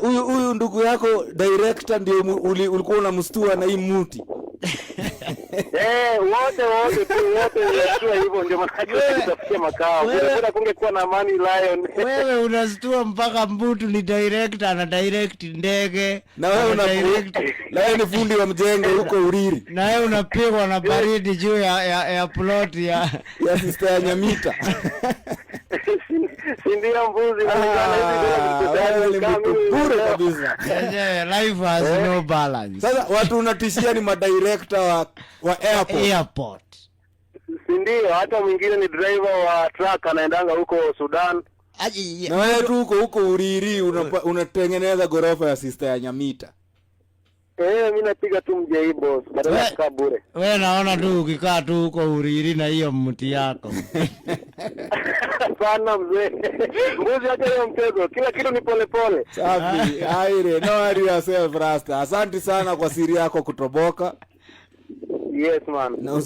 Huyu ndugu yako director ndio ulikuwa unamstua na hii muti. Wote unastua hivyo ndio makaji makao. Bila kungekuwa na Amani Lion. Wewe unastua mpaka mbutu ni director ana direct ndege. Na wewe una direct. Na wewe ni fundi wa mjengo huko Uriri. Na wewe unapigwa na baridi juu ya plot ya sister ya Nyamita. Sindia mbuzi na bure kabisa. Life has no balance. Sasa watu unatishia ni madirector wa airport. Sindio, hata mwingine ni driver wa truck anaendanga huko Sudan. Na wewe tu huko Uriri unatengeneza gorofa ya sister ya Nyamita. Mimi napiga tu mjei boss, badala ya kukaa bure. Wewe naona tu ukikaa tu huko Uriri na hiyo mti yako. Sana mzee. Mbuzi acha hiyo mtego. Kila kitu ni pole. Safi. Aire, no worry yourself Rasta. Asante sana kwa siri yako kutoboka. Yes man.